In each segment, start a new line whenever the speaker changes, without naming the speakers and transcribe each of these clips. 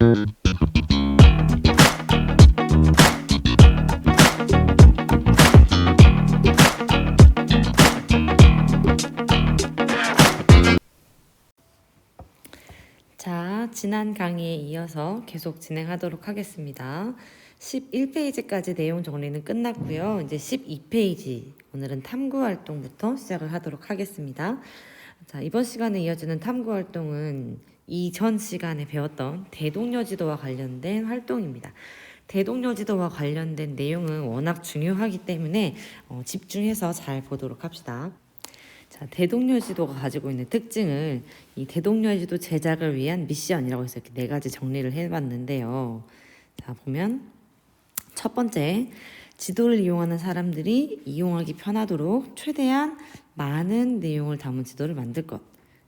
자, 지난 강의에 이어서 계속 진행하도록 하겠습니다. 11페이지까지 내용 정리는 끝났고요. 이제 12페이지, 오늘은 탐구활동부터 시작을 하도록 하겠습니다. 자, 이번 시간에 이어지는 탐구활동은 이전 시간에 배웠던 대동여지도와 관련된 활동입니다. 대동여지도와 관련된 내용은 워낙 중요하기 때문에 집중해서 잘 보도록 합시다. 자, 대동여지도가 가지고 있는 특징을 이 대동여지도 제작을 위한 미션이라고 해서 이렇게 4가지 정리를 해봤는데요. 자, 보면 첫 번째, 지도를 이용하는 사람들이 이용하기 편하도록 최대한 많은 내용을 담은 지도를 만들 것.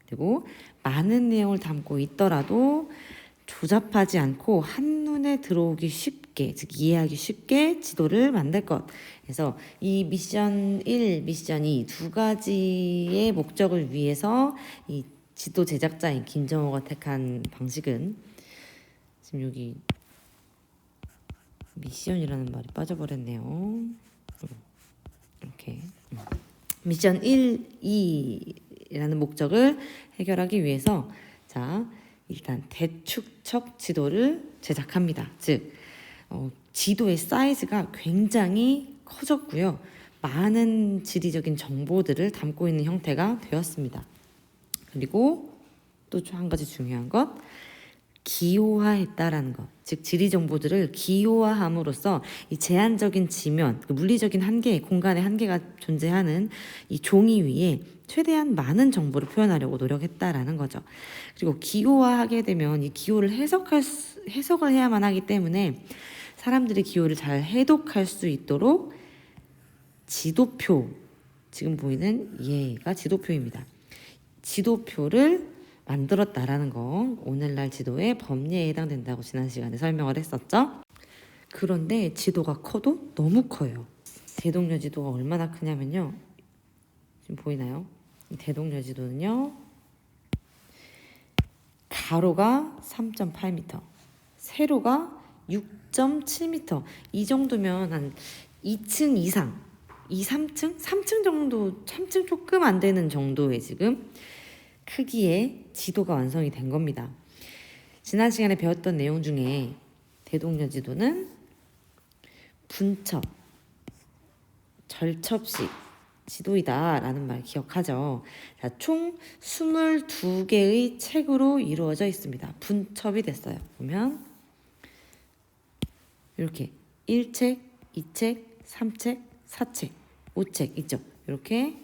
그리고 많은 내용을 담고 있더라도 조잡하지 않고 한눈에 들어오기 쉽게, 즉 이해하기 쉽게 지도를 만들 것. 그래서 이 미션 1, 미션 2 두 가지의 목적을 위해서 이 지도 제작자인 김정호가 택한 방식은, 지금 여기 미션이라는 말이 빠져버렸네요. 이렇게 미션 1, 2라는 목적을 해결하기 위해서, 자, 일단 대축척 지도를 제작합니다. 즉 지도의 사이즈가 굉장히 커졌고요. 많은 지리적인 정보들을 담고 있는 형태가 되었습니다. 그리고 또 한 가지 중요한 것, 기호화했다라는 것. 즉 지리 정보들을 기호화함으로써 이 제한적인 지면, 물리적인 한계, 공간의 한계가 존재하는 이 종이 위에 최대한 많은 정보를 표현하려고 노력했다라는 거죠. 그리고 기호화하게 되면 이 기호를 해석을 해야만 하기 때문에 사람들이 기호를 잘 해독할 수 있도록 지도표, 지금 보이는 얘가 지도표입니다. 지도표를 만들었다라는 거, 오늘날 지도의 법리에 해당된다고 지난 시간에 설명을 했었죠. 그런데 지도가 커도 너무 커요. 대동여지도가 얼마나 크냐면요, 지금 보이나요? 이 대동여지도는요, 가로가 3.8m, 세로가 6.7m. 이 정도면 한 2층 이상, 3층? 3층 정도, 3층 조금 안 되는 정도의 지금 크기의 지도가 완성이 된 겁니다. 지난 시간에 배웠던 내용 중에 대동여지도는 분첩, 절첩식 지도이다라는 말 기억하죠? 자, 총 22개의 책으로 이루어져 있습니다. 분첩이 됐어요. 보면 이렇게 1책, 2책, 3책, 4책, 5책 있죠? 이렇게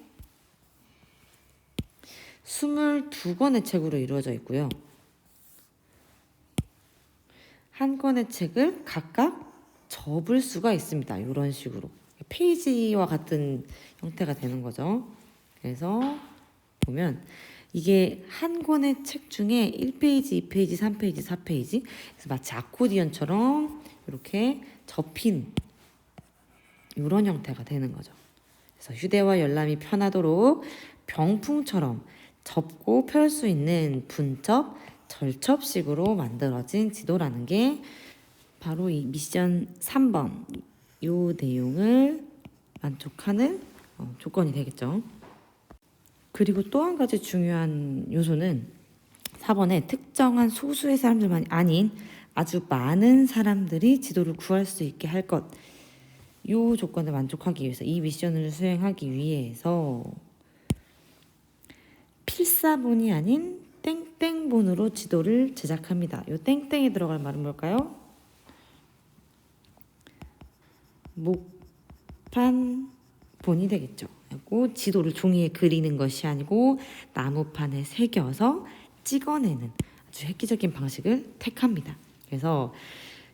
22권의 책으로 이루어져 있고요. 한 권의 책을 각각 접을 수가 있습니다. 이런 식으로 페이지와 같은 형태가 되는 거죠. 그래서 보면 이게 한 권의 책 중에 1페이지, 2페이지, 3페이지, 4페이지, 그래서 마치 아코디언처럼 이렇게 접힌 이런 형태가 되는 거죠. 그래서 휴대와 열람이 편하도록 병풍처럼 접고 펼 수 있는 분첩, 절첩식으로 만들어진 지도라는 게 바로 이 미션 3번, 이 내용을 만족하는 조건이 되겠죠. 그리고 또 한 가지 중요한 요소는 4번에 특정한 소수의 사람들만이 아닌 아주 많은 사람들이 지도를 구할 수 있게 할 것. 이 조건을 만족하기 위해서, 이 미션을 수행하기 위해서 필사본이 아닌 땡땡본으로 지도를 제작합니다. 이 땡땡에 들어갈 말은 뭘까요? 목판본이 되겠죠. 그리고 지도를 종이에 그리는 것이 아니고 나무판에 새겨서 찍어내는 아주 획기적인 방식을 택합니다. 그래서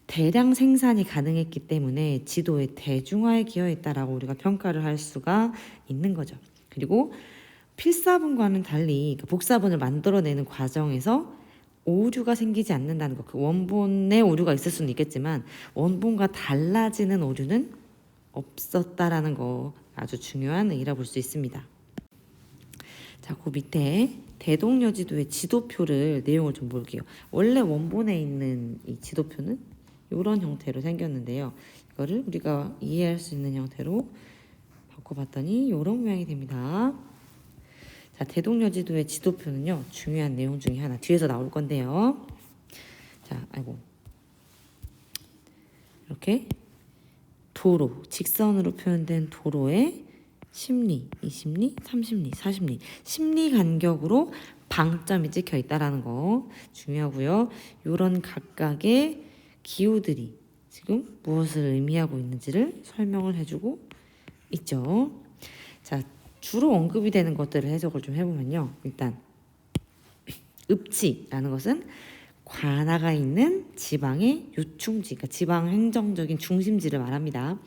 대량 생산이 가능했기 때문에 지도의 대중화에 기여했다라고 우리가 평가를 할 수가 있는 거죠. 그리고 필사본과는 달리 복사본을 만들어내는 과정에서 오류가 생기지 않는다는 것. 그 원본에 오류가 있을 수는 있겠지만 원본과 달라지는 오류는 없었다라는 거, 아주 중요한 의의라 볼 수 있습니다. 자, 그 밑에 대동여지도의 지도표를 내용을 좀 볼게요. 원래 원본에 있는 이 지도표는 이런 형태로 생겼는데요. 이거를 우리가 이해할 수 있는 형태로 바꿔봤더니 이런 모양이 됩니다. 자, 대동여지도의 지도표는요, 중요한 내용 중에 하나 뒤에서 나올 건데요. 자, 이렇게 도로, 직선으로 표현된 도로의 10리, 20리, 30리, 40리, 10리 간격으로 방점이 찍혀 있다라는 거 중요하고요. 이런 각각의 기호들이 지금 무엇을 의미하고 있는지를 설명을 해주고 있죠. 자, 주로 언급이 되는 것들을 해석을 좀 해보면요. 일단 읍지라는 것은 관하가 있는 지방의 요충지, 그러니까 지방 행정적인 중심지를 말합니다.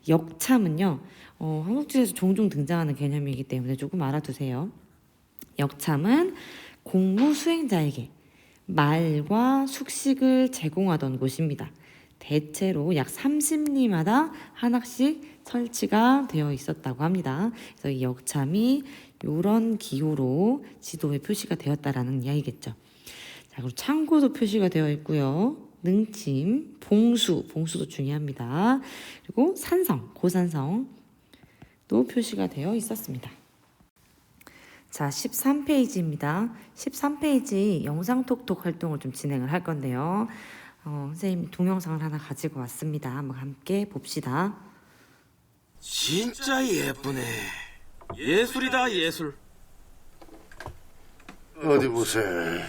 역참은요, 한국지에서 종종 등장하는 개념이기 때문에 조금 알아두세요. 역참은 공무 수행자에게 말과 숙식을 제공하던 곳입니다. 대체로 약 30리마다 하나씩 설치가 되어 있었다고 합니다. 그래서 이 역참이 이런 기호로 지도에 표시가 되었다라는 이야기겠죠. 자, 그리고 창고도 표시가 되어 있고요. 능침, 봉수도 중요합니다. 그리고 산성, 고산성도 표시가 되어 있었습니다. 자, 13페이지입니다. 13페이지 영상톡톡 활동을 좀 진행을 할 건데요. 선생님 동영상을 하나 가지고 왔습니다. 한번 함께 봅시다.
진짜 예쁘네. 예술이다, 예술.
어디 보세요.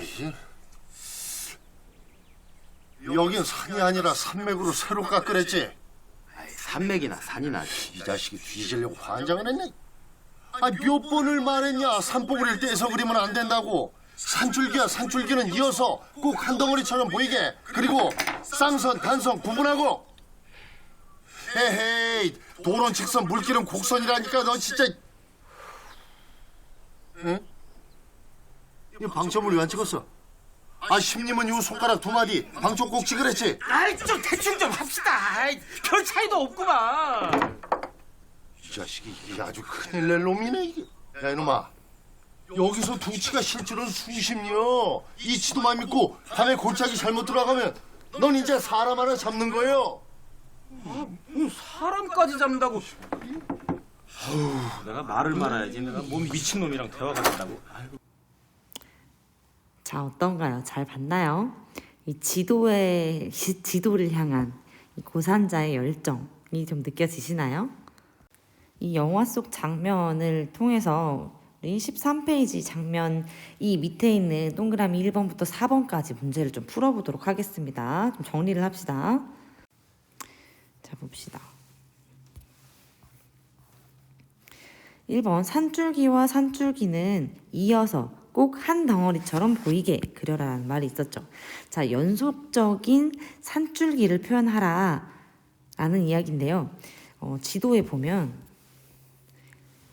여긴 산이 아니라 산맥으로 새로 깎으랬지.
산맥이나 산이나.
이 자식이 뒤지려고 환장을 했네. 몇 번을 말했냐. 산봉우리를 떼서 그리면 안 된다고. 산줄기야, 산줄기는 이어서 꼭 한 덩어리처럼 보이게. 그리고 쌍선, 단선 구분하고. 헤헤이, 도론 직선, 물길은 곡선이라니까. 너 진짜. 응? 이 방점을 왜 안 찍었어? 심님은 요 손가락 두 마디 방점 꼭 찍으랬지?
아이, 좀 대충 좀 합시다. 아이, 별 차이도 없구만.
이 자식이 이게 아주 큰일 낼 놈이네 이게. 야 이놈아, 여기서 두 치가 실줄은 수십리여. 이 치도만 믿고 밤에 골짜기 잘못 들어가면 넌 이제 사람 하나 잡는 거예요.
사람까지 잡는다고. 내가 말을 말아야지. 내가 뭔 미친놈이랑 대화가 된다고. 아이고.
자, 어떤가요? 잘 봤나요? 이 지도를 향한 이 고산자의 열정이 좀 느껴지시나요? 이 영화 속 장면을 통해서 우리 13페이지 장면 이 밑에 있는 동그라미 1번부터 4번까지 문제를 좀 풀어보도록 하겠습니다. 좀 정리를 합시다. 자, 봅시다. 1번 산줄기와 산줄기는 이어서 꼭 한 덩어리처럼 보이게 그려라라는 말이 있었죠. 자, 연속적인 산줄기를 표현하라 라는 이야기인데요. 지도에 보면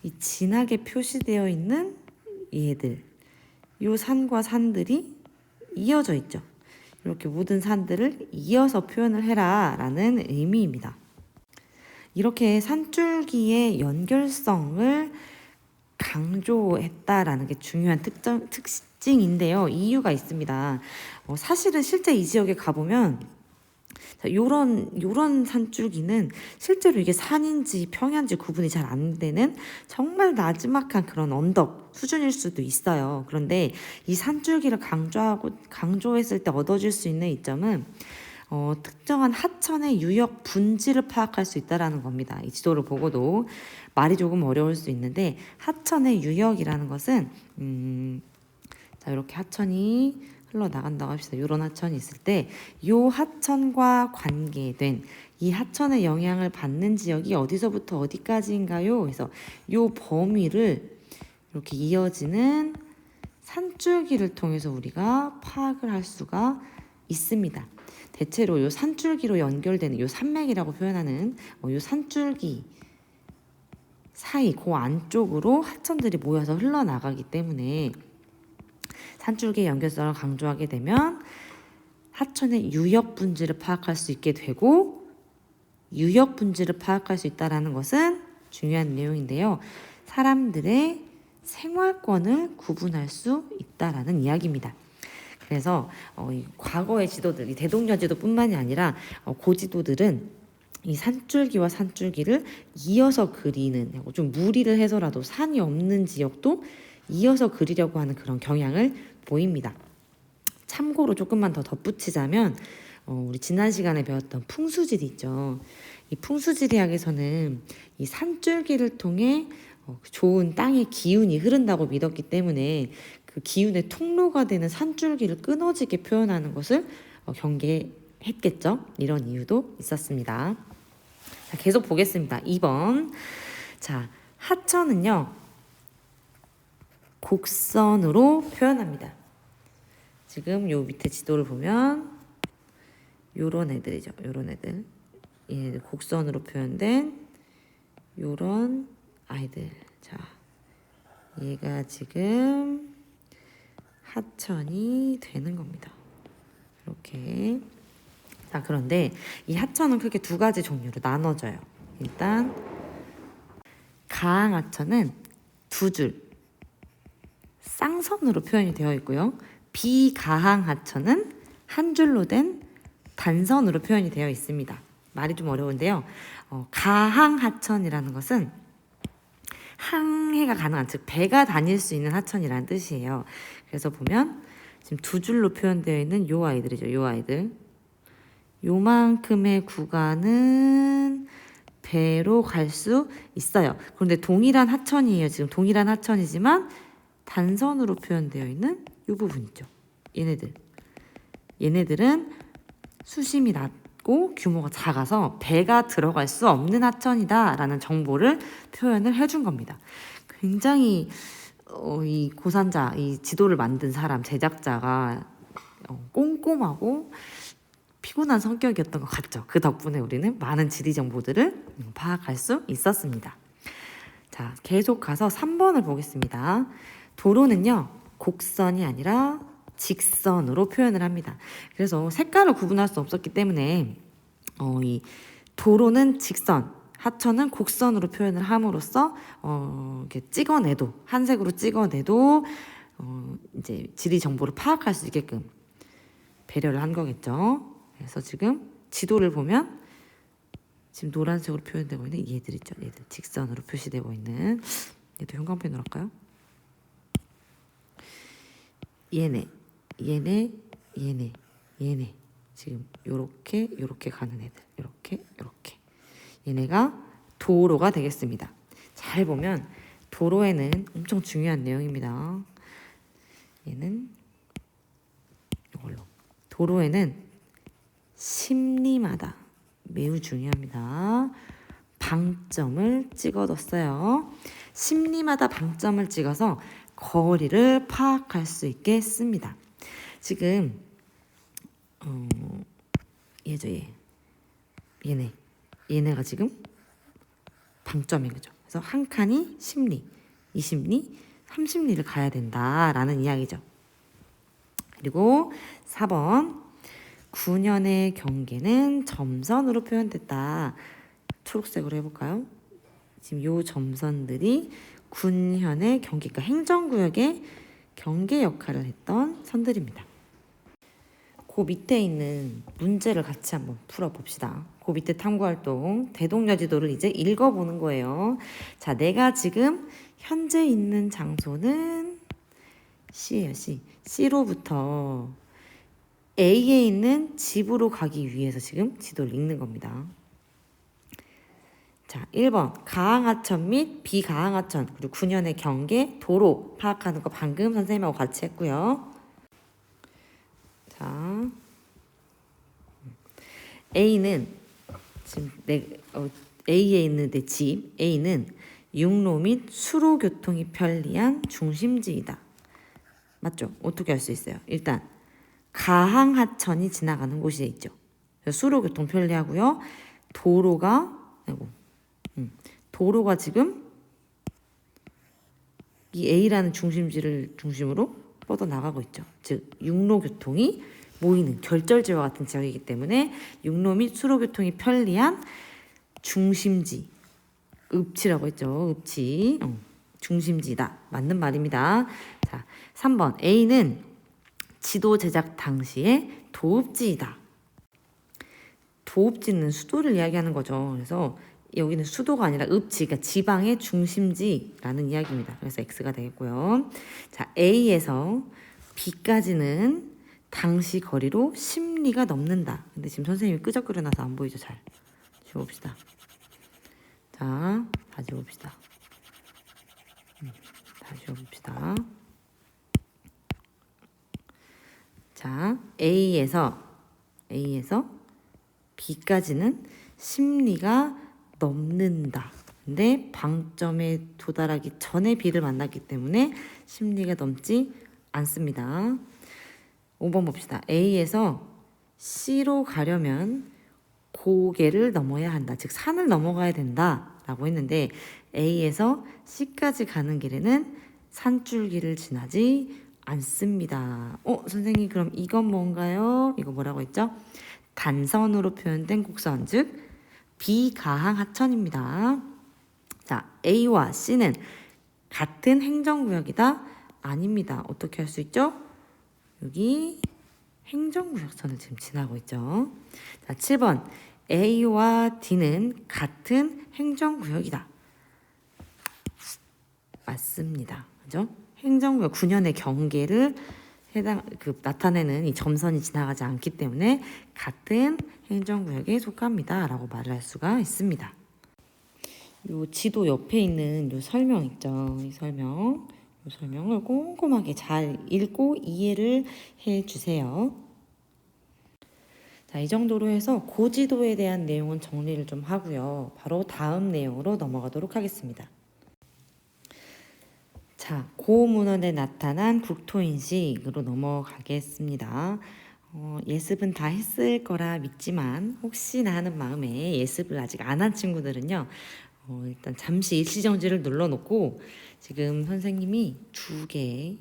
이 진하게 표시되어 있는 얘들, 요 산과 산들이 이어져 있죠. 이렇게 모든 산들을 이어서 표현을 해라 라는 의미입니다. 이렇게 산줄기의 연결성을 강조했다라는 게 중요한 특징인데요. 이유가 있습니다. 사실은 실제 이 지역에 가보면 요런 산줄기는 실제로 이게 산인지 평야인지 구분이 잘 안 되는 정말 나지막한 그런 언덕 수준일 수도 있어요. 그런데 이 산줄기를 강조했을 때 얻어질 수 있는 이점은 특정한 하천의 유역 분지를 파악할 수 있다는 겁니다. 이 지도를 보고도 말이 조금 어려울 수 있는데 하천의 유역이라는 것은 자, 이렇게 하천이 흘러나간다고 합시다. 이런 하천이 있을 때 이 하천과 관계된 이 하천의 영향을 받는 지역이 어디서부터 어디까지인가요? 그래서 이 범위를 이렇게 이어지는 산줄기를 통해서 우리가 파악을 할 수가 있습니다. 대체로 이 산줄기로 연결되는 이 산맥이라고 표현하는 이 산줄기 사이 그 안쪽으로 하천들이 모여서 흘러나가기 때문에 산줄기의 연결성을 강조하게 되면 하천의 유역 분지를 파악할 수 있게 되고 유역 분지를 파악할 수 있다는 것은 중요한 내용인데요. 사람들의 생활권을 구분할 수 있다라는 이야기입니다. 그래서 이 과거의 지도들, 이 대동여지도뿐만이 아니라 고지도들은 이 산줄기와 산줄기를 이어서 그리는, 좀 무리를 해서라도 산이 없는 지역도 이어서 그리려고 하는 그런 경향을 보입니다. 참고로 조금만 더 덧붙이자면 우리 지난 시간에 배웠던 풍수지리 있죠. 이 풍수지리학에서는 이 산줄기를 통해 좋은 땅의 기운이 흐른다고 믿었기 때문에 그 기운의 통로가 되는 산줄기를 끊어지게 표현하는 것을 경계했겠죠. 이런 이유도 있었습니다. 자, 계속 보겠습니다. 2번. 자, 하천은요, 곡선으로 표현합니다. 지금 요 밑에 지도를 보면 요런 애들이죠. 요런 애들. 얘네들 곡선으로 표현된 요런 아이들. 자, 얘가 지금 하천이 되는 겁니다. 이렇게. 자, 그런데 이 하천은 크게 두 가지 종류로 나눠져요. 일단 가항하천은 두 줄 쌍선으로 표현이 되어 있고요. 비가항하천은 한 줄로 된 단선으로 표현이 되어 있습니다. 말이 좀 어려운데요. 가항하천이라는 것은 항해가 가능한, 즉 배가 다닐 수 있는 하천이라는 뜻이에요. 그래서 보면 지금 두 줄로 표현되어 있는 요 아이들이죠. 요 아이들. 요만큼의 구간은 배로 갈 수 있어요. 그런데 동일한 하천이에요. 지금 동일한 하천이지만 단선으로 표현되어 있는 이 부분 있죠. 얘네들은 수심이 낮고 규모가 작아서 배가 들어갈 수 없는 하천이다라는 정보를 표현을 해준 겁니다. 굉장히 이 고산자, 이 지도를 만든 사람, 제작자가 꼼꼼하고 피곤한 성격이었던 것 같죠. 그 덕분에 우리는 많은 지리 정보들을 파악할 수 있었습니다. 자, 계속 가서 3번을 보겠습니다. 도로는요, 곡선이 아니라 직선으로 표현을 합니다. 그래서 색깔을 구분할 수 없었기 때문에 이 도로는 직선, 하천은 곡선으로 표현을 함으로써 이렇게 찍어내도, 한색으로 찍어내도 이제 지리 정보를 파악할 수 있게끔 배려를 한 거겠죠. 그래서 지금 지도를 보면 지금 노란색으로 표현되고 있는 얘들 있죠. 얘들 직선으로 표시되고 있는, 얘도 형광펜으로 할까요? 얘네 지금 요렇게 가는 애들, 요렇게 얘네가 도로가 되겠습니다. 잘 보면 도로에는 엄청 중요한 내용입니다. 얘는 이걸로, 도로에는 심리마다 매우 중요합니다. 방점을 찍어뒀어요. 심리마다 방점을 찍어서 거리를 파악할 수 있게 씁니다. 지금 얘네가 지금 방점인 거죠. 그래서 한 칸이 10리, 20리, 30리를 가야 된다라는 이야기죠. 그리고 4번, 9년의 경계는 점선으로 표현됐다. 초록색으로 해볼까요? 지금 요 점선들이 9년의 경계, 그러니까 행정구역의 경계 역할을 했던 선들입니다. 그 밑에 있는 문제를 같이 한번 풀어봅시다. 그 밑에 탐구활동, 대동여지도를 이제 읽어보는 거예요. 자, 내가 지금 현재 있는 장소는 C예요, C. C로부터 A에 있는 집으로 가기 위해서 지금 지도를 읽는 겁니다. 자, 1번 가항하천 및 비가항하천, 그리고 9년의 경계, 도로 파악하는 거 방금 선생님하고 같이 했고요. 자, A는 지금 A에 있는 내 집, A는 육로 및 수로 교통이 편리한 중심지이다. 맞죠? 어떻게 알 수 있어요? 일단 가항하천이 지나가는 곳에 있죠. 수로 교통 편리하고요. 도로가 지금 이 A라는 중심지를 중심으로 뻗어 나가고 있죠. 즉 육로 교통이 모이는 결절지와 같은 지역이기 때문에 육로 및 수로 교통이 편리한 중심지, 읍지라고 했죠. 읍지. 중심지다. 맞는 말입니다. 자, 3번 A는 지도 제작 당시의 도읍지이다. 도읍지는 수도를 이야기하는 거죠. 그래서 여기는 수도가 아니라 읍지, 그러니까 지방의 중심지라는 이야기입니다. 그래서 X가 되겠고요. 자, A에서 B까지는 당시 거리로 10리가 넘는다. 근데 지금 선생님이 끄적거려놔서 안 보이죠? 잘 지워봅시다. 자, 다 지워봅시다. 다 지워봅시다. 자, A에서 B까지는 10리가 넘는다. 근데 방점에 도달하기 전에 B를 만났기 때문에 10리가 넘지 않습니다. 5번 봅시다. A에서 C로 가려면 고개를 넘어야 한다. 즉 산을 넘어가야 된다라고 했는데 A에서 C까지 가는 길에는 산줄기를 지나지 않습니다. 선생님 그럼 이건 뭔가요? 이거 뭐라고 했죠? 단선으로 표현된 곡선, 즉 비가항 하천입니다. 자, A와 C는 같은 행정구역이다? 아닙니다. 어떻게 할 수 있죠? 여기 행정구역선을 지금 지나고 있죠. 자, 7번 A와 D는 같은 행정구역이다. 맞습니다. 그죠? 행정구역 9년의 경계를 나타내는 이 점선이 지나가지 않기 때문에 같은 행정구역에 속합니다. 라고 말을 할 수가 있습니다. 요 지도 옆에 있는 요 설명 있죠. 이 설명을 꼼꼼하게 잘 읽고 이해를 해 주세요. 자, 이 정도로 해서 고지도에 대한 내용은 정리를 좀 하고요. 바로 다음 내용으로 넘어가도록 하겠습니다. 자, 고문헌에 나타난 국토인식으로 넘어가겠습니다. 예습은 다 했을 거라 믿지만 혹시나 하는 마음에 예습을 아직 안 한 친구들은요. 일단 잠시 일시정지를 눌러놓고 지금 선생님이 2개로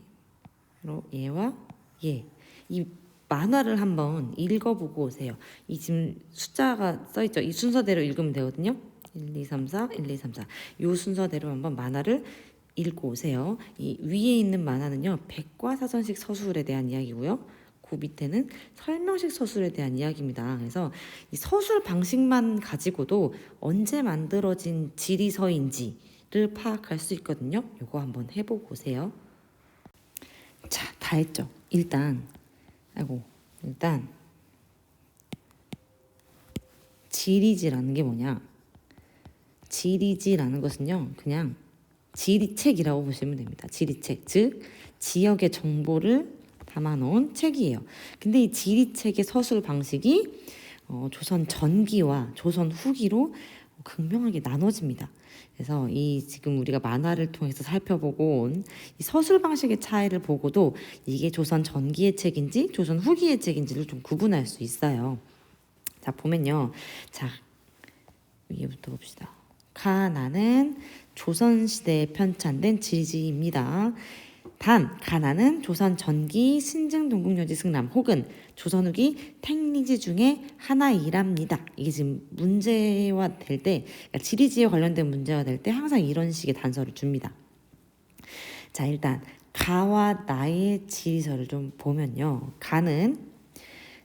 얘와 얘, 이 만화를 한번 읽어보고 오세요. 이 지금 숫자가 써있죠. 이 순서대로 읽으면 되거든요. 1, 2, 3, 4, 1, 2, 3, 4. 이 순서대로 한번 만화를 읽고 오세요. 이 위에 있는 만화는요. 백과사전식 서술에 대한 이야기고요. 그 밑에는 설명식 서술에 대한 이야기입니다. 그래서 이 서술 방식만 가지고도 언제 만들어진 지리서인지를 파악할 수 있거든요. 이거 한번 해보고 오세요. 자, 다 했죠. 일단 지리지라는 게 뭐냐? 지리지라는 것은요. 그냥 지리책이라고 보시면 됩니다. 지리책, 즉 지역의 정보를 담아놓은 책이에요. 근데 이 지리책의 서술 방식이 조선 전기와 조선 후기로 극명하게 나눠집니다. 그래서 이 지금 우리가 만화를 통해서 살펴보고 온 이 서술 방식의 차이를 보고도 이게 조선 전기의 책인지 조선 후기의 책인지를 좀 구분할 수 있어요. 자, 보면요. 자, 위에부터 봅시다. 가나는 조선시대에 편찬된 지리지입니다. 단, 가나는 조선 전기 신증 동국여지 승남 혹은 조선 후기 택리지 중에 하나이랍니다. 이게 지금 문제화 될 때, 그러니까 지리지에 관련된 문제가 될 때 항상 이런 식의 단서를 줍니다. 자, 일단 가와 나의 지리서를 좀 보면요. 가는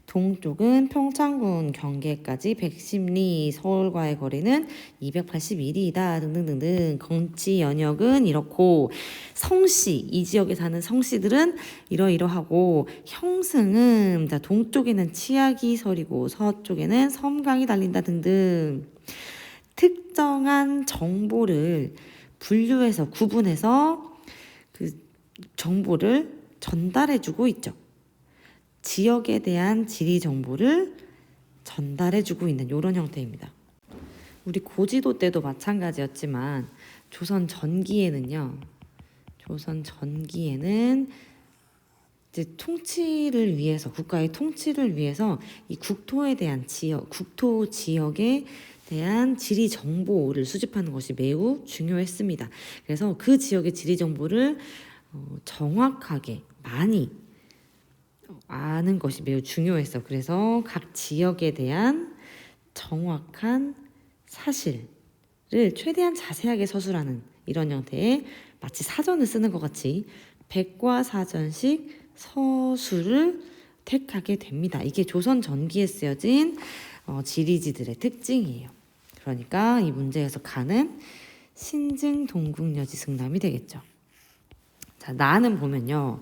동쪽은 평창군 경계까지 110리, 서울과의 거리는 281리이다 등등등등. 건치 연역은 이렇고, 성씨, 이 지역에 사는 성씨들은 이러이러하고, 형승은 자, 동쪽에는 치악이 서리고 서쪽에는 섬강이 달린다 등등. 특정한 정보를 분류해서 구분해서 그 정보를 전달해주고 있죠. 지역에 대한 지리 정보를 전달해주고 있는 이런 형태입니다. 우리 고지도 때도 마찬가지였지만 조선 전기에는 이제 통치를 위해서, 국가의 통치를 위해서 이 국토에 대한 국토 지역에 대한 지리 정보를 수집하는 것이 매우 중요했습니다. 그래서 그 지역의 지리 정보를 정확하게 많이 아는 것이 매우 중요했어. 그래서 각 지역에 대한 정확한 사실을 최대한 자세하게 서술하는 이런 형태의 마치 사전을 쓰는 것 같이 백과사전식 서술을 택하게 됩니다. 이게 조선 전기에 쓰여진 지리지들의 특징이에요. 그러니까 이 문제에서 가는 신증 동국여지 승남이 되겠죠. 자, 나는 보면요.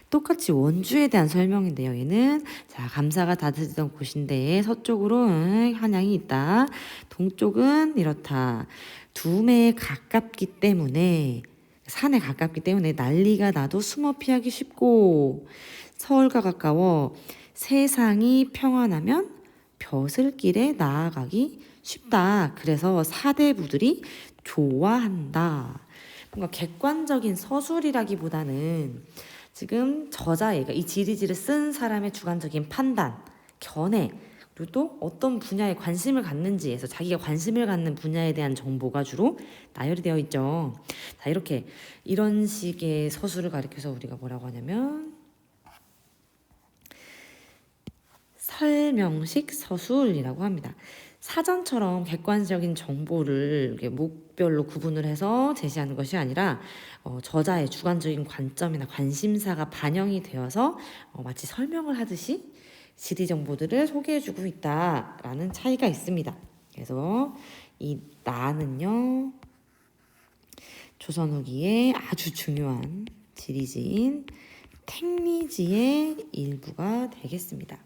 똑같이 원주에 대한 설명인데요. 얘는 자, 감사가 다스리던 곳인데 서쪽으로 한양이 있다. 동쪽은 이렇다. 두매에 가깝기 때문에 산에 가깝기 때문에 난리가 나도 숨어 피하기 쉽고 서울과 가까워 세상이 평안하면 벼슬길에 나아가기 쉽다. 그래서 사대부들이 좋아한다. 뭔가 객관적인 서술이라기보다는 지금 저자애가 이 지리지를 쓴 사람의 주관적인 판단, 견해, 그리고 또 어떤 분야에 관심을 갖는지에서 자기가 관심을 갖는 분야에 대한 정보가 주로 나열이 되어 있죠. 자, 이렇게 이런 식의 서술을 가리켜서 우리가 뭐라고 하냐면 설명식 서술이라고 합니다. 사전처럼 객관적인 정보를 목별로 구분을 해서 제시하는 것이 아니라 저자의 주관적인 관점이나 관심사가 반영이 되어서 마치 설명을 하듯이 지리 정보들을 소개해주고 있다라는 차이가 있습니다. 그래서 이 나는요 조선 후기에 아주 중요한 지리지인 택리지의 일부가 되겠습니다.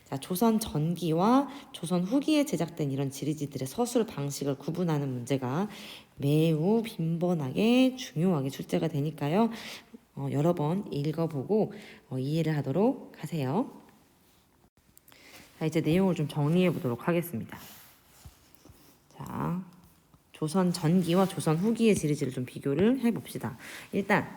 자, 조선 전기와 조선 후기에 제작된 이런 지리지들의 서술 방식을 구분하는 문제가 매우 빈번하게 중요하게 출제가 되니까요. 여러 번 읽어보고 이해를 하도록 하세요. 자, 이제 내용을 좀 정리해 보도록 하겠습니다. 자, 조선 전기와 조선 후기의 지리지를 좀 비교를 해봅시다. 일단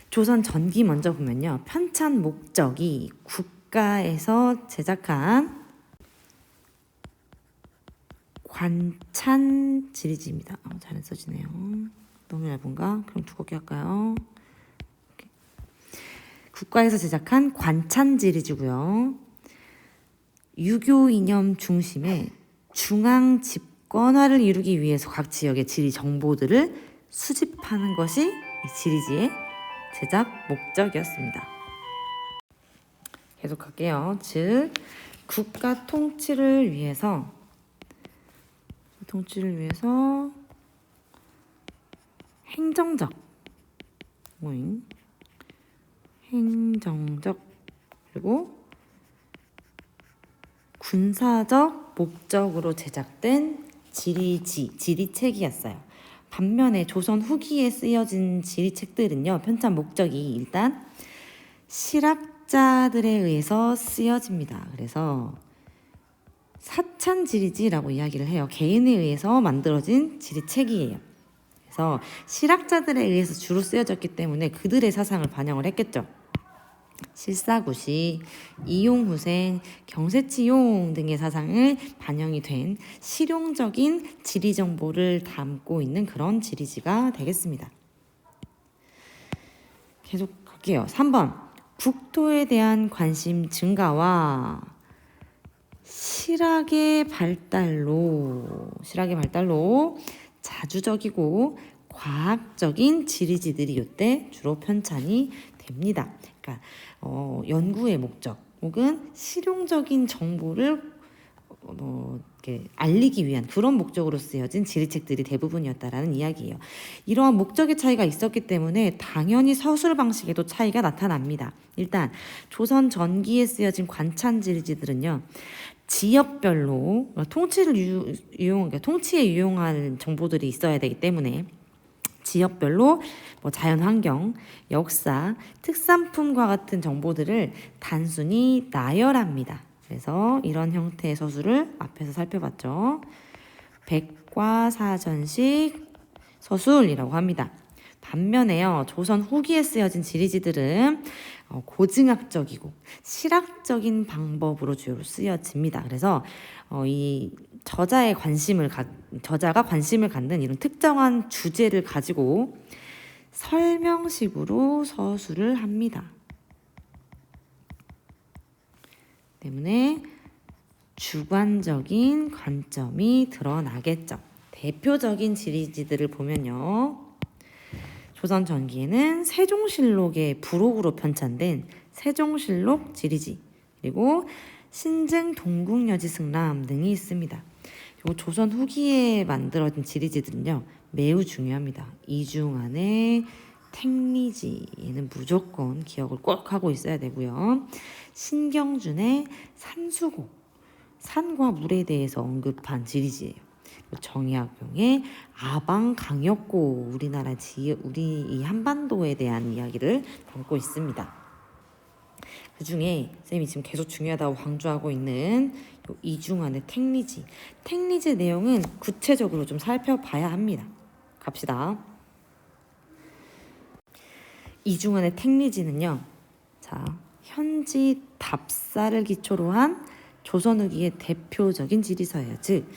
조선 전기 먼저 보면요. 편찬 목적이 국가에서 제작한 관찬 지리지입니다. 잘 안 써지네요. 너무 얇은가? 그럼 두껍게 할까요? 국가에서 제작한 관찬 지리지고요. 유교 이념 중심의 중앙 집권화를 이루기 위해서 각 지역의 지리 정보들을 수집하는 것이 이 지리지의 제작 목적이었습니다. 계속할게요. 즉 국가 통치를 위해서 행정적 그리고 군사적 목적으로 제작된 지리책이었어요. 반면에 조선 후기에 쓰여진 지리책들은요. 편찬 목적이 일단 실학자들에 의해서 쓰여집니다. 그래서 사찬지리지라고 이야기를 해요. 개인에 의해서 만들어진 지리책이에요. 그래서 실학자들에 의해서 주로 쓰여졌기 때문에 그들의 사상을 반영을 했겠죠. 실사구시, 이용후생, 경세치용 등의 사상을 반영이 된 실용적인 지리 정보를 담고 있는 그런 지리지가 되겠습니다. 계속 갈게요. 3번. 국토에 대한 관심 증가와 실학의 발달로 자주적이고 과학적인 지리지들이 이때 주로 편찬이 됩니다. 그러니까 연구의 목적 혹은 실용적인 정보를 이렇게 알리기 위한 그런 목적으로 쓰여진 지리책들이 대부분이었다라는 이야기예요. 이러한 목적의 차이가 있었기 때문에 당연히 서술 방식에도 차이가 나타납니다. 일단 조선 전기에 쓰여진 관찬 지리지들은요. 지역별로 통치에 유용한 정보들이 있어야 되기 때문에 지역별로 자연환경, 역사, 특산품과 같은 정보들을 단순히 나열합니다. 그래서 이런 형태의 서술을 앞에서 살펴봤죠. 백과사전식 서술이라고 합니다. 반면에요, 조선 후기에 쓰여진 지리지들은 고증학적이고 실학적인 방법으로 주로 쓰여집니다. 그래서 이 저자가 관심을 갖는 이런 특정한 주제를 가지고 설명식으로 서술을 합니다. 때문에 주관적인 관점이 드러나겠죠. 대표적인 지리지들을 보면요. 조선 전기에는 세종실록의 부록으로 편찬된 세종실록 지리지, 그리고 신증 동국여지 승람 등이 있습니다. 그리고 조선 후기에 만들어진 지리지들은요 매우 중요합니다. 이 중 안에 택리지에는 무조건 기억을 꼭 하고 있어야 되고요. 신경준의 산수고, 산과 물에 대해서 언급한 지리지예요. 정약용의 아방강역고, 우리나라 우리 이 한반도에 대한 이야기를 담고 있습니다. 그 중에 쌤이 지금 계속 중요하다고 강조하고 있는 이중환의 택리지. 택리지 내용은 구체적으로 좀 살펴봐야 합니다. 갑시다. 이중환의 택리지는요. 자, 현지 답사를 기초로 한 조선 후기의 대표적인 지리서예요. 즉,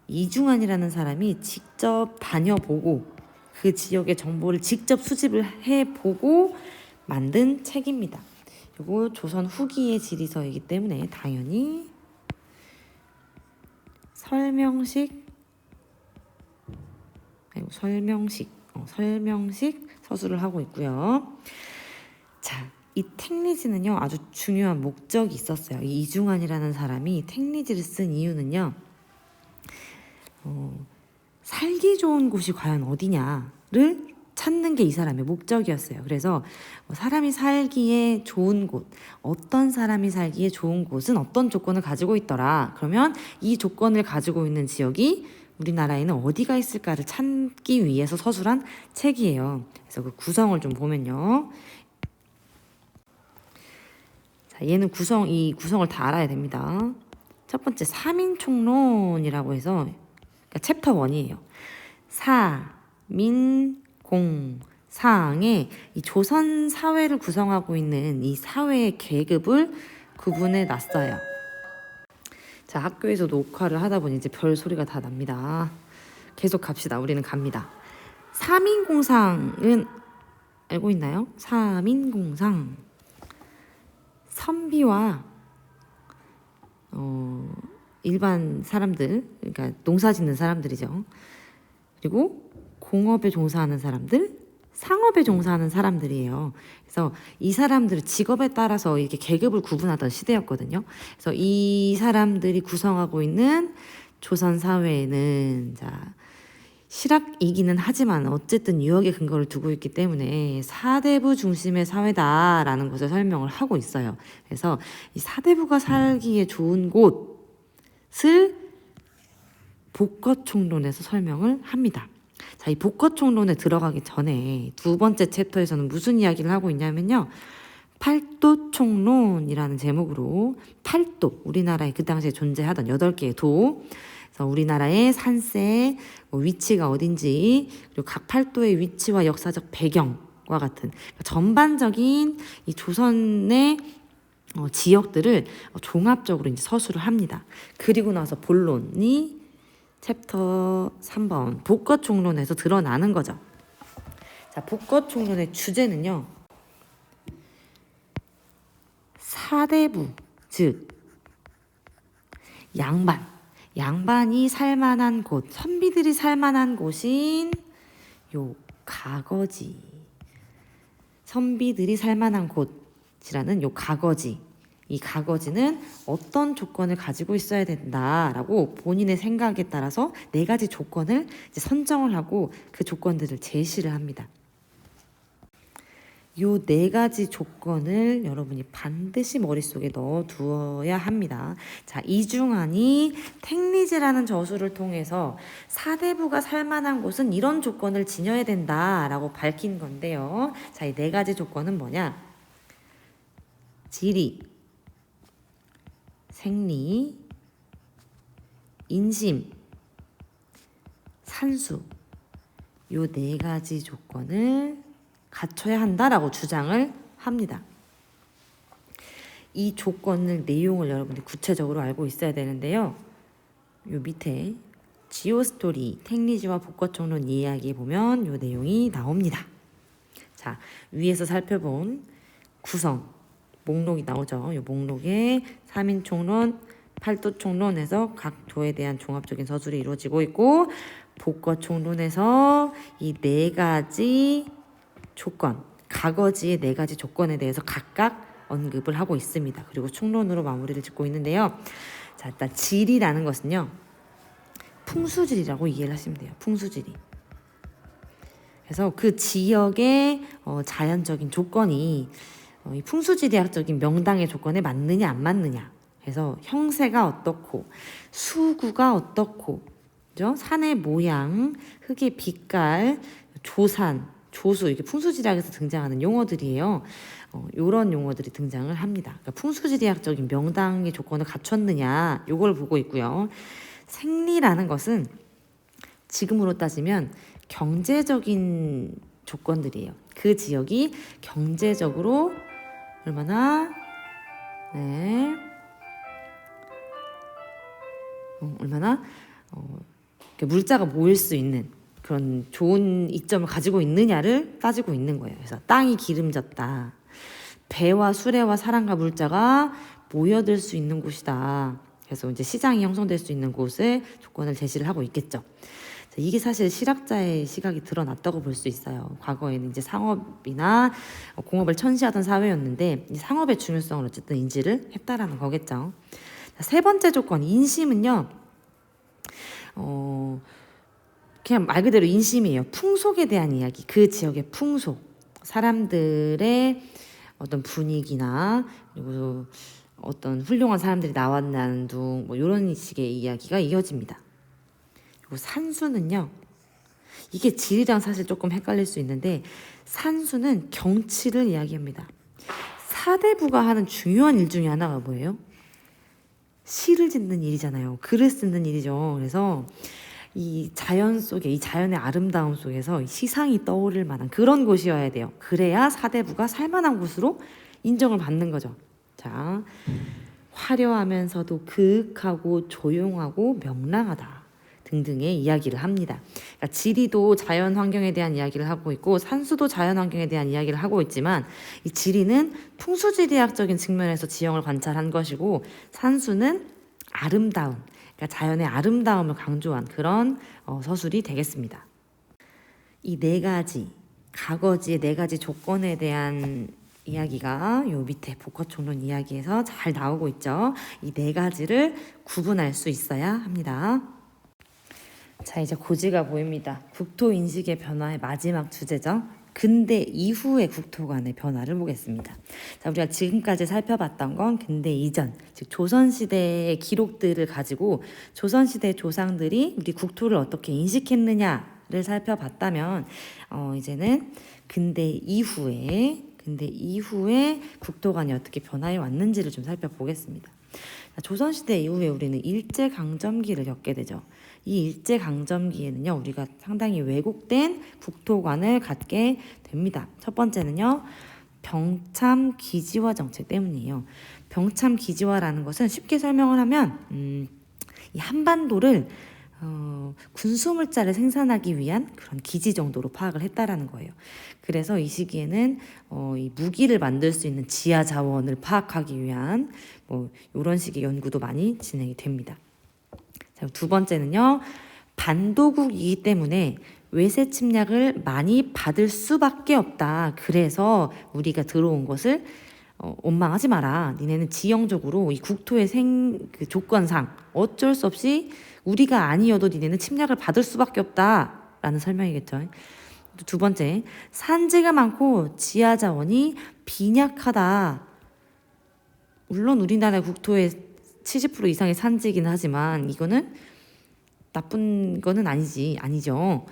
이중환이라는 사람이 직접 다녀보고 그 지역의 정보를 직접 수집을 해보고 만든 책입니다. 그리고 조선 후기의 지리서이기 때문에 당연히 설명식 서술을 하고 있고요. 자, 이 택리지는요 아주 중요한 목적이 있었어요. 이 이중환이라는 사람이 택리지를 쓴 이유는요, 살기 좋은 곳이 과연 어디냐를 찾는 게 이 사람의 목적이었어요. 그래서 사람이 살기에 좋은 곳, 어떤 사람이 살기에 좋은 곳은 어떤 조건을 가지고 있더라. 그러면 이 조건을 가지고 있는 지역이 우리나라에는 어디가 있을까를 찾기 위해서 서술한 책이에요. 그래서 그 구성을 좀 보면요. 자, 얘는 이 구성을 다 알아야 됩니다. 첫 번째, 사민총론이라고 해서, 그러니까 챕터 1이에요. 사민공상의 이 조선 사회를 구성하고 있는 이 사회의 계급을 구분해 놨어요. 자, 학교에서 녹화를 하다 보니 이제 별 소리가 다 납니다. 계속 갑시다. 우리는 갑니다. 사민공상은 알고 있나요? 사민공상. 선비와 일반 사람들, 그러니까 농사 짓는 사람들이죠. 그리고 공업에 종사하는 사람들, 상업에 종사하는 사람들이에요. 그래서 이 사람들의 직업에 따라서 이렇게 계급을 구분하던 시대였거든요. 그래서 이 사람들이 구성하고 있는 조선 사회에는, 자, 실학이기는 하지만 어쨌든 유역의 근거를 두고 있기 때문에 사대부 중심의 사회다라는 것을 설명을 하고 있어요. 그래서 이 사대부가 살기에 좋은 곳을 복거총론에서 설명을 합니다. 자, 이 복거총론에 들어가기 전에 두 번째 챕터에서는 무슨 이야기를 하고 있냐면요. 팔도총론이라는 제목으로 팔도, 우리나라에 그 당시에 존재하던 8개의 도, 그래서 우리나라의 산세, 위치가 어딘지, 그리고 각 팔도의 위치와 역사적 배경과 같은 전반적인 이 조선의 지역들을 종합적으로 이제 서술을 합니다. 그리고 나서 본론이 챕터 3번 복거총론에서 드러나는 거죠. 자, 복거총론의 주제는요, 사대부, 즉 양반이 살만한 곳, 선비들이 살만한 곳인 요 가거지, 선비들이 살만한 곳이라는 요 가거지, 이 가거지는 어떤 조건을 가지고 있어야 된다라고 본인의 생각에 따라서 4가지 조건을 이제 선정을 하고 그 조건들을 제시를 합니다. 요 4가지 조건을 여러분이 반드시 머릿속에 넣어 두어야 합니다. 자, 이중환이 택리지라는 저술을 통해서 사대부가 살만한 곳은 이런 조건을 지녀야 된다라고 밝힌 건데요. 자, 이 4가지 조건은 뭐냐? 지리, 생리, 인심, 산수, 요 4가지 조건을 갖춰야 한다라고 주장을 합니다. 이 조건을, 내용을 여러분이 구체적으로 알고 있어야 되는데요. 요 밑에 지오스토리, 택리지와 복거총론 이야기에 보면 요 내용이 나옵니다. 자, 위에서 살펴본 구성 목록이 나오죠. 이 목록에 사민총론, 팔도총론에서 각 조에 대한 종합적인 서술이 이루어지고 있고, 복거총론에서 이 네 가지 조건, 가거지의 네 가지 조건에 대해서 각각 언급을 하고 있습니다. 그리고 총론으로 마무리를 짓고 있는데요. 자, 일단 지리라는 것은요, 풍수지리라고 이해를 하시면 돼요. 풍수지리. 그래서 그 지역의 자연적인 조건이 이 풍수지리학적인 명당의 조건에 맞느냐 안 맞느냐. 그래서 형세가 어떻고 수구가 어떻고, 그죠? 산의 모양, 흙의 빛깔, 조산, 조수, 이게 풍수지리학에서 등장하는 용어들이에요. 이런 용어들이 등장을 합니다. 그러니까 풍수지리학적인 명당의 조건을 갖췄느냐, 요걸 보고 있고요. 생리라는 것은 지금으로 따지면 경제적인 조건들이에요. 그 지역이 경제적으로 얼마나 얼마나 물자가 모일 수 있는 그런 좋은 이점을 가지고 있느냐를 따지고 있는 거예요. 그래서 땅이 기름졌다. 배와 수레와 사람과 물자가 모여들 수 있는 곳이다. 그래서 이제 시장이 형성될 수 있는 곳에 조건을 제시를 하고 있겠죠. 이게 사실 실학자의 시각이 드러났다고 볼 수 있어요. 과거에는 이제 상업이나 공업을 천시하던 사회였는데 이 상업의 중요성을 어쨌든 인지를 했다라는 거겠죠. 세 번째 조건, 인심은요. 그냥 말 그대로 인심이에요. 풍속에 대한 이야기, 그 지역의 풍속, 사람들의 어떤 분위기나 그리고 어떤 훌륭한 사람들이 나왔나는 둥, 뭐 이런 식의 이야기가 이어집니다. 그리고 산수는요, 이게 지리랑 사실 조금 헷갈릴 수 있는데 산수는 경치를 이야기합니다. 사대부가 하는 중요한 일 중에 하나가 뭐예요? 시를 짓는 일이잖아요. 글을 쓰는 일이죠. 그래서 이 자연 속에, 이 자연의 아름다움 속에서 시상이 떠오를 만한 그런 곳이어야 돼요. 그래야 사대부가 살만한 곳으로 인정을 받는 거죠. 자, 화려하면서도 그윽하고 조용하고 명랑하다 등등의 이야기를 합니다. 그러니까 지리도 자연 환경에 대한 이야기를 하고 있고 산수도 자연 환경에 대한 이야기를 하고 있지만 이 지리는 풍수지리학적인 측면에서 지형을 관찰한 것이고 산수는 아름다움, 그러니까 자연의 아름다움을 강조한 그런 서술이 되겠습니다. 이 네 가지, 가거지의 네 가지 조건에 대한 이야기가 요 밑에 복거총론 이야기에서 잘 나오고 있죠. 이 네 가지를 구분할 수 있어야 합니다. 자, 이제 고지가 보입니다. 국토 인식의 변화의 마지막 주제죠. 근대 이후의 국토 간의 변화를 보겠습니다. 자, 우리가 지금까지 살펴봤던 건 근대 이전, 즉 조선시대의 기록들을 가지고 조선시대 조상들이 우리 국토를 어떻게 인식했느냐를 살펴봤다면 이제는 근대 이후에 국토관이 어떻게 변화해 왔는지를 좀 살펴보겠습니다. 조선시대 이후에 우리는 일제강점기를 겪게 되죠. 이 일제강점기에는요, 우리가 상당히 왜곡된 국토관을 갖게 됩니다. 첫 번째는요, 병참기지화 정책 때문이에요. 병참기지화라는 것은 쉽게 설명을 하면 이 한반도를 군수물자를 생산하기 위한 그런 기지 정도로 파악을 했다라는 거예요. 그래서 이 시기에는 이 무기를 만들 수 있는 지하 자원을 파악하기 위한 뭐 이런 식의 연구도 많이 진행이 됩니다. 자, 두 번째는요, 반도국이기 때문에 외세 침략을 많이 받을 수밖에 없다. 그래서 우리가 들어온 것을 원망하지 마라. 니네는 지형적으로 이 국토의 그 조건상 어쩔 수 없이 우리가 아니어도 니네는 침략을 받을 수밖에 없다라는 설명이겠죠. 두 번째, 산지가 많고 지하 자원이 빈약하다. 물론 우리나라 국토의 70% 이상의 산지이긴 하지만 이거는 나쁜 거는 아니죠.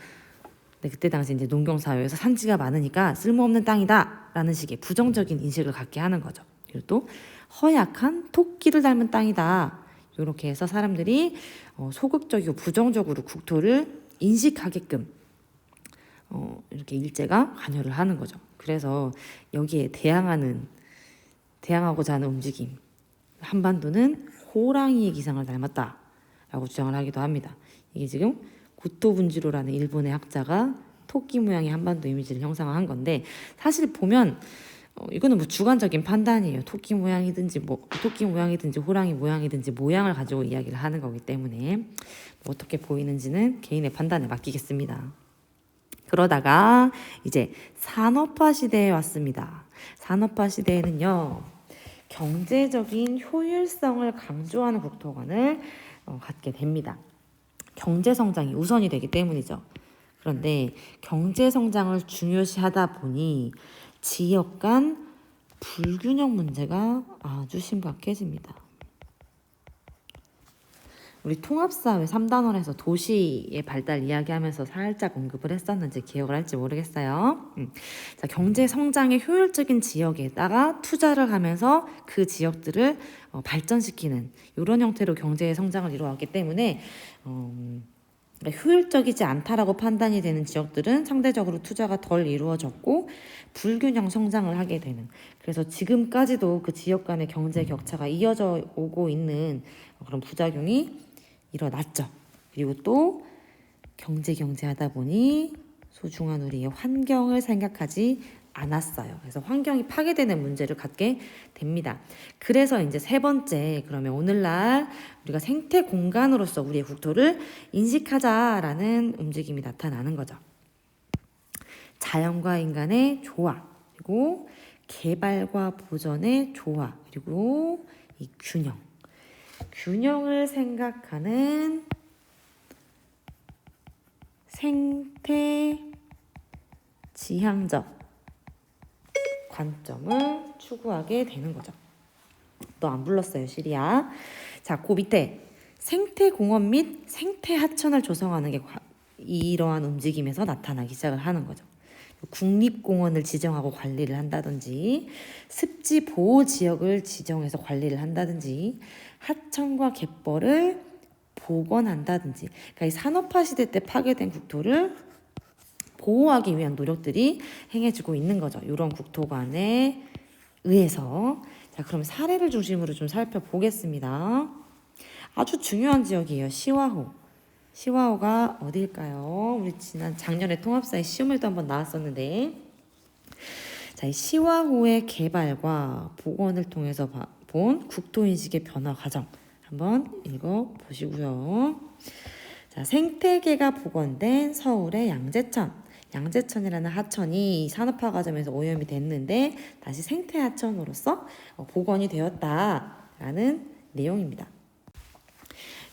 근데 그때 당시 이제 농경 사회에서 산지가 많으니까 쓸모없는 땅이다라는 식의 부정적인 인식을 갖게 하는 거죠. 그리고 또 허약한 토끼를 닮은 땅이다. 이렇게 해서 사람들이 소극적이고 부정적으로 국토를 인식하게끔 이렇게 일제가 관여를 하는 거죠. 그래서 여기에 대항하고자 하는 움직임, 한반도는 호랑이의 기상을 닮았다라고 주장을 하기도 합니다. 이게 지금 고토분지로라는 일본의 학자가 토끼 모양의 한반도 이미지를 형상화한 건데, 사실 보면 이거는 뭐 주관적인 판단이에요. 토끼 모양이든지 호랑이 모양이든지 모양을 가지고 이야기를 하는 거기 때문에 뭐 어떻게 보이는지는 개인의 판단에 맡기겠습니다. 그러다가 이제 산업화 시대에 왔습니다. 산업화 시대에는요, 경제적인 효율성을 강조하는 국토관을 갖게 됩니다. 경제 성장이 우선이 되기 때문이죠. 그런데 경제 성장을 중요시하다 보니 지역 간 불균형 문제가 아주 심각해집니다. 우리 통합사회 3단원에서 도시의 발달 이야기하면서 살짝 언급을 했었는지 기억을 할지 모르겠어요. 자, 경제 성장의 효율적인 지역에다가 투자를 하면서 그 지역들을 발전시키는 이런 형태로 경제의 성장을 이루어왔기 때문에 효율적이지 않다라고 판단이 되는 지역들은 상대적으로 투자가 덜 이루어졌고 불균형 성장을 하게 되는, 그래서 지금까지도 그 지역 간의 경제 격차가 이어져 오고 있는 그런 부작용이 일어났죠. 그리고 또 경제 하다 보니 소중한 우리의 환경을 생각하지 않았어요. 그래서 환경이 파괴되는 문제를 갖게 됩니다. 그래서 이제 세 번째, 그러면 오늘날 우리가 생태 공간으로서 우리의 국토를 인식하자라는 움직임이 나타나는 거죠. 자연과 인간의 조화, 그리고 개발과 보전의 조화, 그리고 이 균형을 생각하는 생태 지향적 관점을 추구하게 되는 거죠. 너 안 불렀어요, 시리야. 자, 그 밑에 생태공원 및 생태하천을 조성하는 게 이러한 움직임에서 나타나기 시작을 하는 거죠. 국립공원을 지정하고 관리를 한다든지, 습지 보호 지역을 지정해서 관리를 한다든지, 하천과 갯벌을 복원한다든지, 그러니까 이 산업화 시대 때 파괴된 국토를 보호하기 위한 노력들이 행해지고 있는 거죠. 이런 국토관에 의해서. 자, 그럼 사례를 중심으로 좀 살펴보겠습니다. 아주 중요한 지역이에요. 시화호가 어디일까요? 우리 작년에 통합사에 시험에도 한번 나왔었는데, 자, 이 시화호의 개발과 복원을 통해서 본 국토인식의 변화 과정 한번 읽어보시고요. 자, 생태계가 복원된 서울의 양재천이라는 하천이 산업화 과정에서 오염이 됐는데 다시 생태하천으로서 복원이 되었다라는 내용입니다.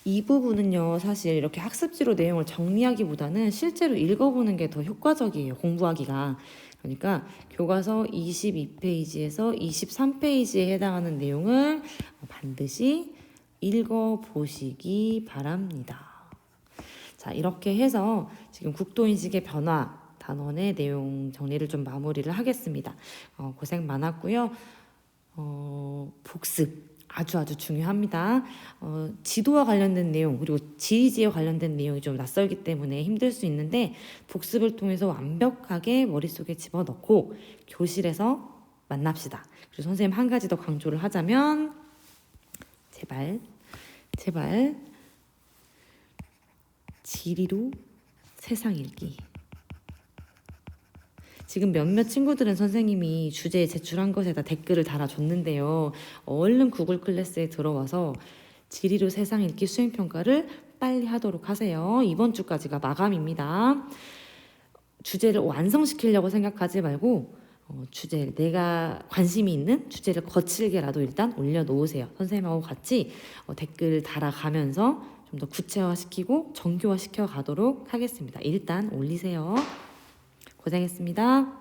이 부분은요, 사실 이렇게 학습지로 내용을 정리하기보다는 실제로 읽어보는 게 더 효과적이에요, 공부하기가. 그러니까 교과서 22페이지에서 23페이지에 해당하는 내용을 반드시 읽어보시기 바랍니다. 자, 이렇게 해서 지금 국토인식의 변화 단원의 내용 정리를 좀 마무리를 하겠습니다. 고생 많았고요. 복습 아주 중요합니다. 지도와 관련된 내용, 그리고 지리지에 관련된 내용이 좀 낯설기 때문에 힘들 수 있는데 복습을 통해서 완벽하게 머릿속에 집어넣고 교실에서 만납시다. 그리고 선생님 한 가지 더 강조를 하자면 제발 지리로 세상 읽기. 지금 몇몇 친구들은 선생님이 주제에 제출한 것에다 댓글을 달아줬는데요. 얼른 구글 클래스에 들어와서 지리로 세상 읽기 수행평가를 빨리 하도록 하세요. 이번 주까지가 마감입니다. 주제를 완성시키려고 생각하지 말고 주제, 내가 관심이 있는 주제를 거칠게라도 일단 올려놓으세요. 선생님하고 같이 댓글 달아가면서 좀 더 구체화시키고 정교화시켜 가도록 하겠습니다. 일단 올리세요. 고생했습니다.